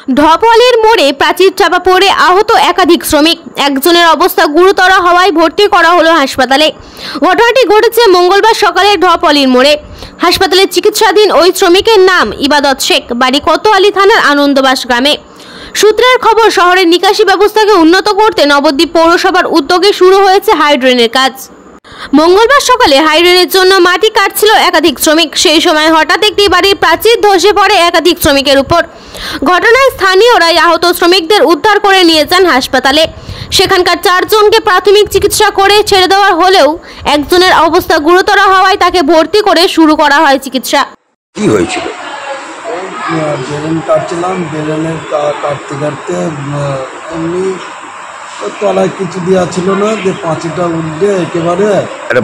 ঢপওয়ালির মোড়ে প্রাচীর চাপা পড়ে আহত একাধিক শ্রমিক, একজনের অবস্থা গুরুতর হওয়ায় ভর্তি করা হলো হাসপাতালে। ঘটনাটি ঘটেছে মঙ্গলবার সকালে ঢপওয়ালির মোড়ে। হাসপাতালে চিকিৎসাধীন ওই শ্রমিকের নাম ইবাদত শেখ, বাড়ি কোতোয়ালি থানার আনন্দবাস গ্রামে। সূত্রের খবর, শহরের নিকাশি ব্যবস্থাকে উন্নত করতে নবদ্বীপ পৌরসভার উদ্যোগে শুরু হয়েছে হাইড্রেনের কাজ। মঙ্গলবার সকালে হাইড্রেনের জন্য মাটি কাটছিল একাধিক শ্রমিক। সেই সময় হঠাৎ একটি বাড়ির প্রাচীর ধসে পড়ে একাধিক শ্রমিকের উপর। ঘটনায় স্থানীয়রাই আহত শ্রমিকদের উদ্ধার করে নিয়ে যান হাসপাতালে। সেখানকার 4 জনকে প্রাথমিক চিকিৎসা করে ছেড়ে দেওয়া হলেও একজনের অবস্থা গুরুতর হওয়ায় তাকে ভর্তি করে শুরু করা হয় চিকিৎসা। কি হয়েছিল? বেলুন কাটছিলাম, বেলুনের কাটতে কাটতে এমনি তলায় কিছু দেওয়া ছিল না, যে পাঁচিরটা উঠবে একেবারে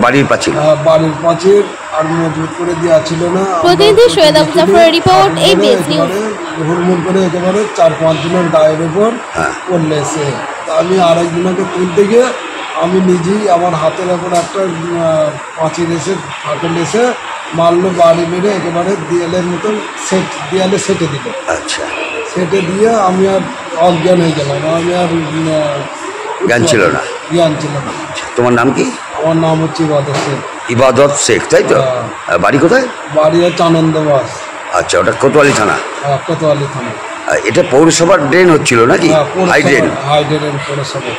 বাড়ির পাঁচির, বাড়ির পাঁচির আর মজবুত করে দেওয়া ছিল না। প্রতিনিধি সৈয়দ আবু জাফরের রিপোর্ট, এবিএস নিউজ। হুড়মুড় করে একেবারে 4-5 জনের গায়ের উপর পড়লে এসে আমি আরেকজনকে তুলতে গিয়ে আমি নিজেই আমার হাতের ওপর একটা পাঁচির এসে ফাটল এসে মারলো, বাড়ি মেরে একেবারে দেয়ালের মতন দেয়ালে সেটে দিল। আচ্ছা, সেটে দিয়ে আমি আর অজ্ঞান হয়ে গেলাম, আমি আর জ্ঞান ছিল না। তোমার নাম কি? আমার নাম হচ্ছে ইবাদত শেখ। ইবাদত শেখ, তাই তো? বাড়ি কোথায়? বাড়ি হচ্ছে আনন্দবাস। আচ্ছা, ওটা কোতোয়ালি থানা? কোতোয়ালি থানা। এটা পৌরসভার ড্রেন হচ্ছিল নাকি? হাইড্রেন পৌরসভা।